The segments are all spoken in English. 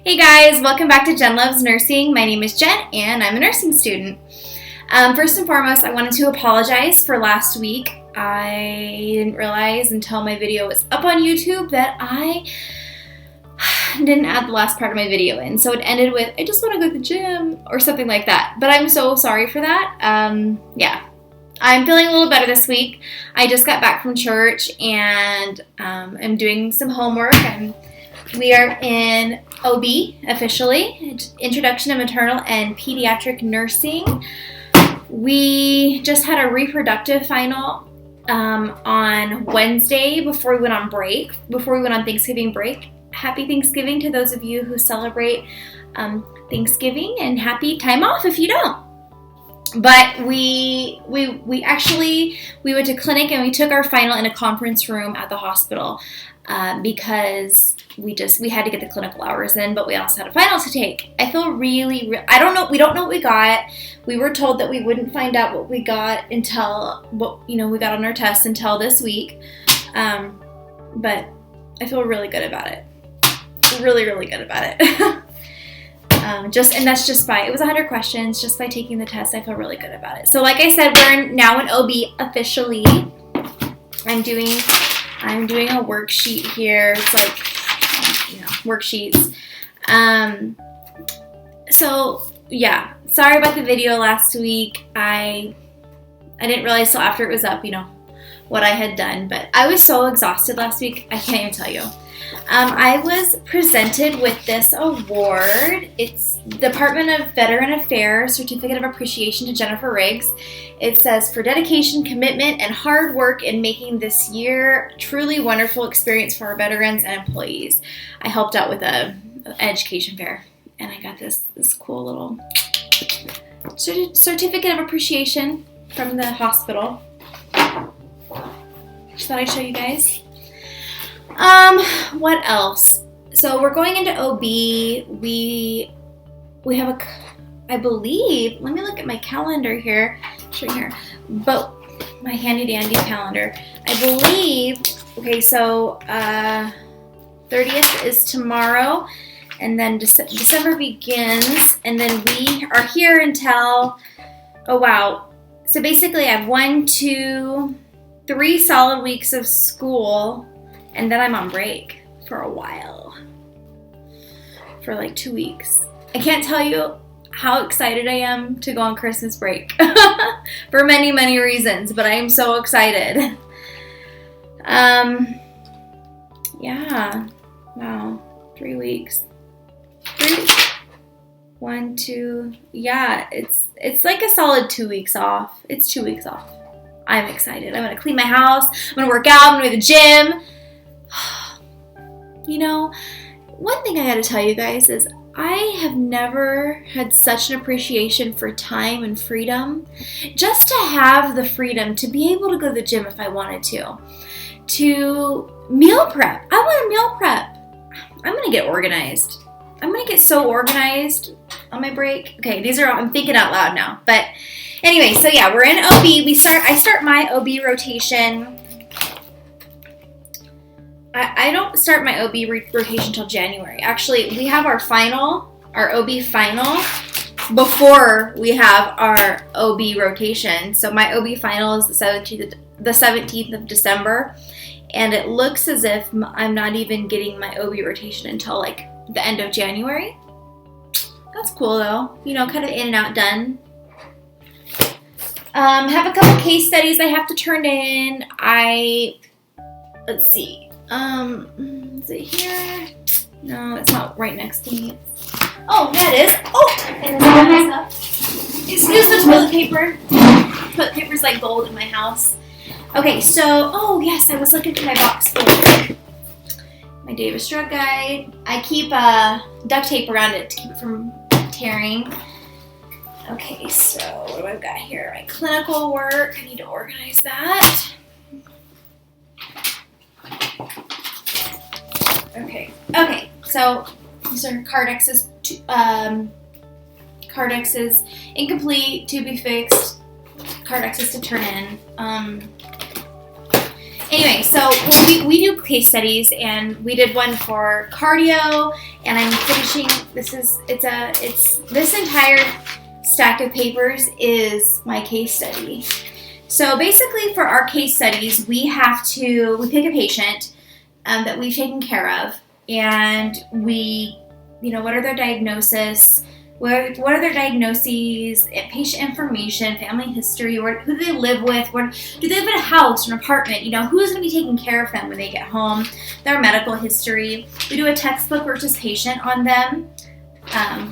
Hey guys, welcome back to Jen Loves Nursing. My name is Jen and I'm a nursing student. First and foremost, I wanted to apologize for last week. I didn't realize until my video was up on YouTube that I didn't add the last part of my video in. So it ended with, I just want to go to the gym or something like that. But I'm so sorry for that. Yeah. I'm feeling a little better this week. I just got back from church and I'm doing some homework. We are in OB officially, Introduction to Maternal and Pediatric Nursing. We just had a reproductive final on Wednesday before we went on Thanksgiving break. Happy Thanksgiving to those of you who celebrate Thanksgiving, and happy time off if you don't. But we went to clinic and we took our final in a conference room at the hospital because we had to get the clinical hours in, but we also had a final to take. I feel we don't know what we got. We were told that we wouldn't find out what we got until we got on our tests until this week. But I feel really good about it. Really, really good about it. And that's just it was 100 questions. Just by taking the test, I feel really good about it. So like I said, we're now in OB officially. I'm doing a worksheet here. It's like, worksheets. So yeah, sorry about the video last week. I didn't realize till after it was up, what I had done, but I was so exhausted last week. I can't even tell you. I was presented with this award. It's Department of Veteran Affairs Certificate of Appreciation to Jennifer Riggs. It says, for dedication, commitment, and hard work in making this year truly wonderful experience for our veterans and employees. I helped out with an education fair, and I got this cool little certificate of appreciation from the hospital. Just thought I'd show you guys. What else? So we're going into OB. We have I believe, let me look at my calendar here. But my handy dandy calendar. I believe, okay, so 30th is tomorrow, and then December begins, and then we are here until, oh wow. So basically I have 1, 2, 3 solid weeks of school. And then I'm on break for a while, for like 2 weeks. I can't tell you how excited I am to go on Christmas break for many, many reasons, but I am so excited. Yeah, wow, 3 weeks. 1, 2, yeah, it's like a solid 2 weeks off. It's 2 weeks off. I'm excited. I'm gonna clean my house. I'm gonna work out. I'm gonna go to the gym. One thing I gotta tell you guys is I have never had such an appreciation for time and freedom. Just to have the freedom to be able to go to the gym if I wanted to meal prep. I want to meal prep. I'm gonna get organized. I'm gonna get so organized on my break. Okay, I'm thinking out loud now. But anyway, so yeah, we're in OB. I start my OB rotation. I don't start my OB rotation until January. Actually, we have our OB final, before we have our OB rotation. So my OB final is the 17th of December, and it looks as if I'm not even getting my OB rotation until like the end of January. That's cool though, kind of in and out done. Have a couple case studies I have to turn in. Let's see. Is it here? No, it's not right next to me. Oh, yeah, it is. Oh, and there's stuff. Excuse the toilet paper. Toilet paper's like gold in my house. Okay, so, oh yes, I was looking through my box folder. My Davis Drug Guide. I keep duct tape around it to keep it from tearing. Okay, so what do I got here? My clinical work. I need to organize that. Okay, so these are Cardex's, Cardex's incomplete, to be fixed, Cardex's to turn in. Anyway, so we do case studies, and we did one for cardio, and I'm finishing. This entire stack of papers is my case study. So basically, for our case studies, we pick a patient that we've taken care of, and what are their diagnosis. What are their diagnoses, patient information, family history, who do they live with, do they live in a house, an apartment, who's going to be taking care of them when they get home, their medical history. We do a textbook versus patient on them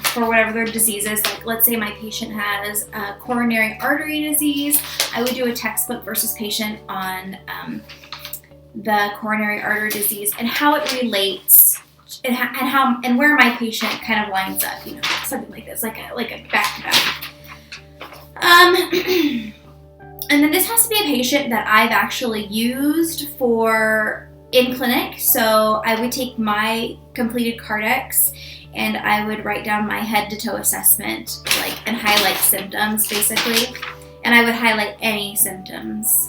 for whatever their disease is. Like, let's say my patient has coronary artery disease. I would do a textbook versus patient on the coronary artery disease and how it relates and where my patient kind of lines up, something like this, like a back to back. And then this has to be a patient that I've actually used in clinic. So I would take my completed Cardex and I would write down my head to toe assessment, and highlight symptoms basically, and I would highlight any symptoms.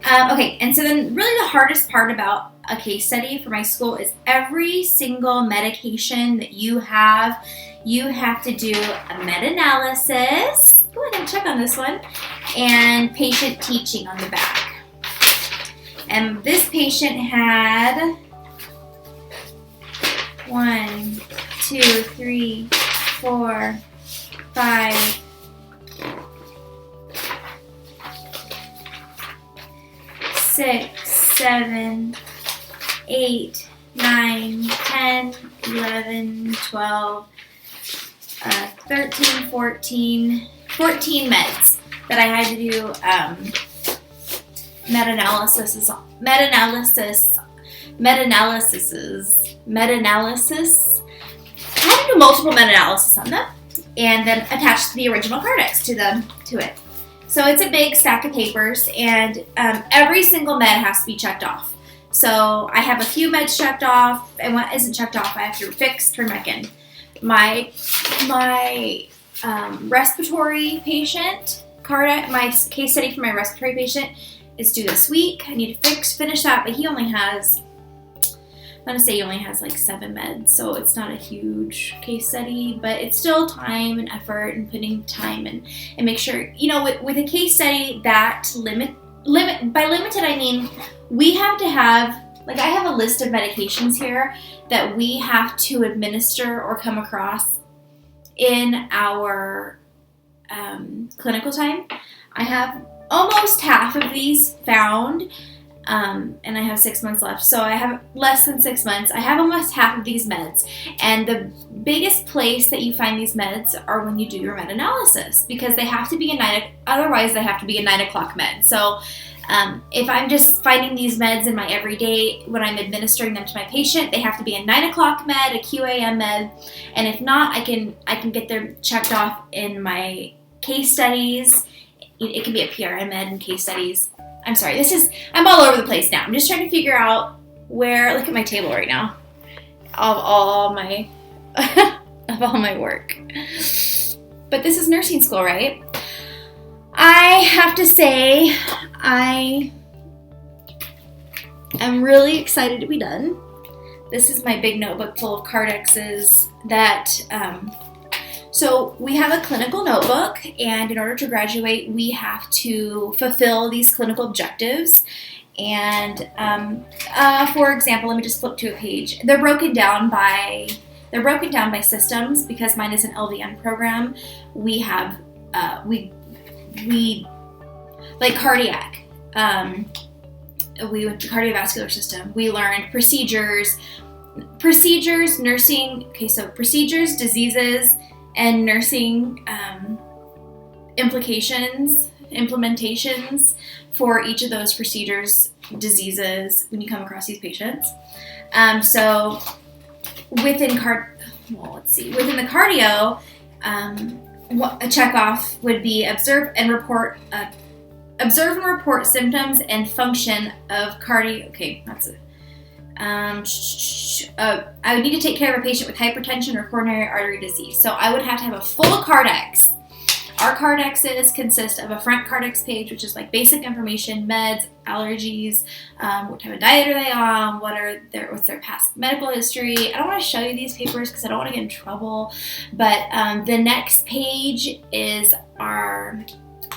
Okay, and so then really the hardest part about a case study for my school is every single medication that you have to do a meta-analysis. Go ahead and check on this one. And patient teaching on the back. And this patient had 1, 2, 3, 4, 5, 6, 7, 8, 9, 10, 11, 12, 13, 14 meds that I had to do meta-analysis. I had to do multiple meta-analysis on them and then attach the original Cardex to it. So it's a big stack of papers, and every single med has to be checked off. So I have a few meds checked off, and what isn't checked off, I have to turn back in. My respiratory patient, my case study for my respiratory patient is due this week. I need to finish that, but he only has, I'm going to say he only has 7 meds, so it's not a huge case study, but it's still time and effort and putting time and make sure, with a case study that by limited, I mean, we have to have, I have a list of medications here that we have to administer or come across in our clinical time. I have almost half of these found. And I have 6 months left, so I have less than 6 months. I have almost half of these meds, and the biggest place that you find these meds are when you do your meta-analysis, because they have to be otherwise they have to be a 9 o'clock med. So if I'm just finding these meds in my everyday, when I'm administering them to my patient, they have to be a 9 o'clock med, a QAM med, and if not, I can get them checked off in my case studies. It can be a PRN med and case studies. I'm sorry, I'm all over the place now. I'm just trying to figure out look at my table right now, of all my work. But this is nursing school, right? I have to say, I am really excited to be done. This is my big notebook full of Cardexes that, so we have a clinical notebook, and in order to graduate, we have to fulfill these clinical objectives. And for example, let me just flip to a page. They're broken down by systems, because mine is an LVN program. We have we like cardiac. We went to cardiovascular system. We learned procedures, nursing. Okay, so procedures, diseases, and nursing implementations for each of those procedures, diseases, when you come across these patients. So within the cardio, a checkoff would be observe and report symptoms and function of cardio. Okay, that's it. I would need to take care of a patient with hypertension or coronary artery disease. So I would have to have a full Cardex Our Cardexes consist of a front Cardex page, which is like basic information, meds, allergies, what type of diet are they on, what's their past medical history. I don't want to show you these papers because I don't want to get in trouble, but the next page is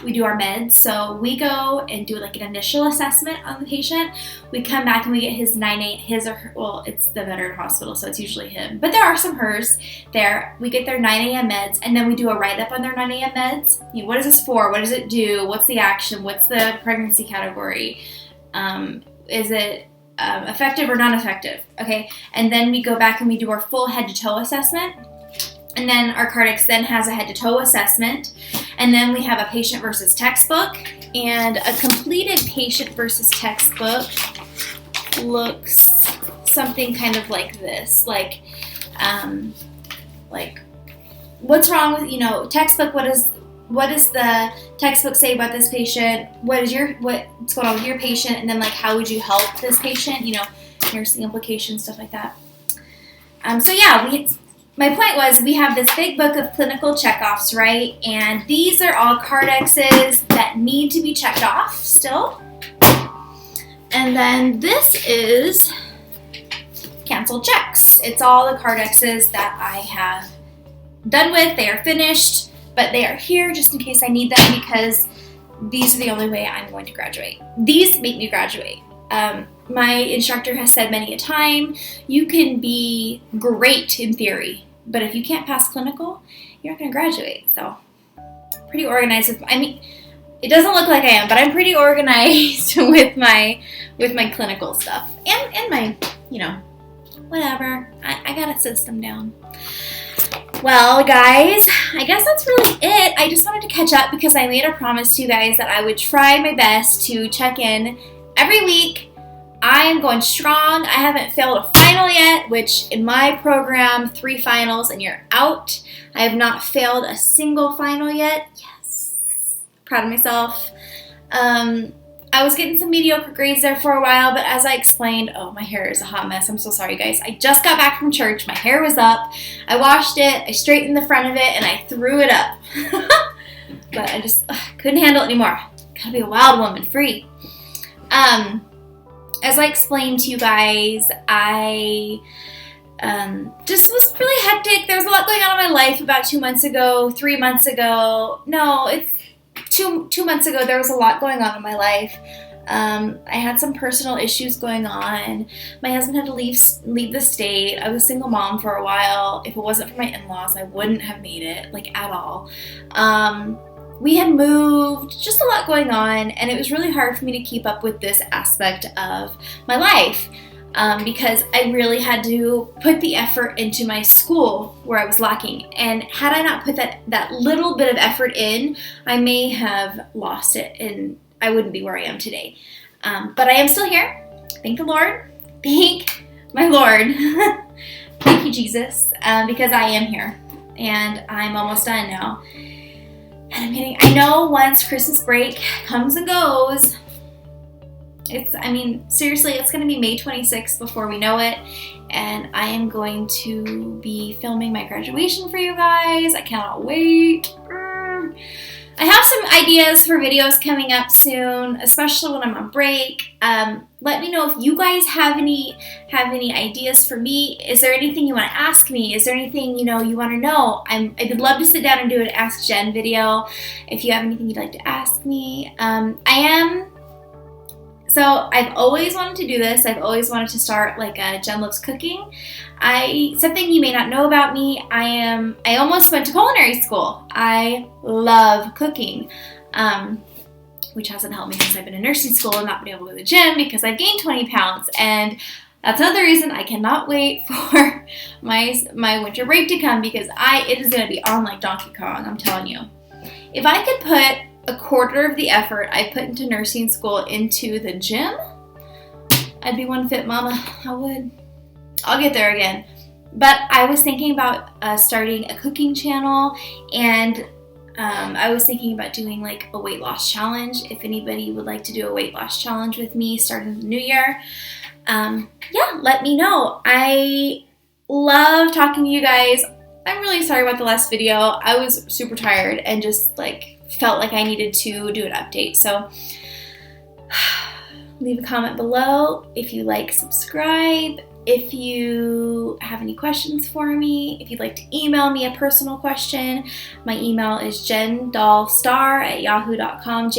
we do our meds. So we go and do like an initial assessment on the patient. We come back and we get his it's the veteran hospital, so it's usually him, but there are some hers there. We get their 9 a.m. meds, and then we do a write-up on their 9 a.m. meds. You know, what is this for? What does it do? What's the action? What's the pregnancy category? Is it effective or non-effective? Okay, and then we go back and we do our full head-to-toe assessment. And then our Cardex then has a head-to-toe assessment. And then we have a patient versus textbook. And a completed patient versus textbook looks something kind of like this. Like what's wrong with, textbook, what does the textbook say about this patient? What's going on with your patient? And then, like, how would you help this patient? Nursing implications, stuff like that. So yeah, my point was we have this big book of clinical checkoffs, right? And these are all Cardexes that need to be checked off still. And then this is canceled checks. It's all the Cardexes that I have done with. They are finished, but they are here just in case I need them because these are the only way I'm going to graduate. These make me graduate. My instructor has said many a time, you can be great in theory, but if you can't pass clinical, you're not going to graduate. So, pretty organized. It doesn't look like I am, but I'm pretty organized with my clinical stuff and my, whatever. I got a system down. Well, guys, I guess that's really it. I just wanted to catch up because I made a promise to you guys that I would try my best to check in every week. I am going strong. I haven't failed a final yet, which in my program, 3 finals and you're out. I have not failed a single final yet. Yes. Proud of myself. I was getting some mediocre grades there for a while, but as I explained, my hair is a hot mess. I'm so sorry, guys. I just got back from church. My hair was up. I washed it. I straightened the front of it, and I threw it up. But I just couldn't handle it anymore. Gotta be a wild woman, free. As I explained to you guys, I just was really hectic. There was a lot going on in my life about 2 months ago, 3 months ago. No, it's two months ago. There was a lot going on in my life. I had some personal issues going on. My husband had to leave the state. I was a single mom for a while. If it wasn't for my in-laws, I wouldn't have made it, at all. We had moved, just a lot going on, and it was really hard for me to keep up with this aspect of my life because I really had to put the effort into my school where I was lacking. And had I not put that little bit of effort in, I may have lost it and I wouldn't be where I am today. But I am still here. Thank the Lord. Thank my Lord. Thank you, Jesus, because I am here and I'm almost done now. And I know once Christmas break comes and goes, seriously, it's going to be May 26th before we know it. And I am going to be filming my graduation for you guys. I cannot wait. I have some ideas for videos coming up soon, especially when I'm on break. Let me know if you guys have any ideas for me. Is there anything you want to ask me? Is there anything you want to know? I would love to sit down and do an Ask Jen video. If you have anything you'd like to ask me, So I've always wanted to do this. I've always wanted to start a Jen Loves Cooking. Something you may not know about me, I almost went to culinary school. I love cooking, which hasn't helped me since I've been in nursing school and not been able to go to the gym because I've gained 20 pounds. And that's another reason I cannot wait for my winter break to come because it is going to be on like Donkey Kong, I'm telling you. If I could put a quarter of the effort I put into nursing school into the gym, I'd be one fit mama. I would. I'll get there again. But I was thinking about starting a cooking channel, and I was thinking about doing a weight loss challenge. If anybody would like to do a weight loss challenge with me starting the new year, let me know. I love talking to you guys. I'm really sorry about the last video. I was super tired and just like felt like I needed to do an update. So leave a comment below if you like, subscribe. If you have any questions for me, if you'd like to email me a personal question, my email is jendollstar@yahoo.com,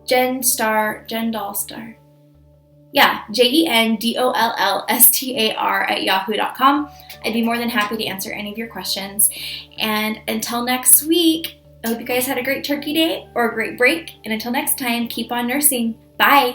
jendollstar. Yeah, jendollstar@yahoo.com. I'd be more than happy to answer any of your questions. And until next week, I hope you guys had a great turkey day or a great break. And until next time, keep on nursing. Bye.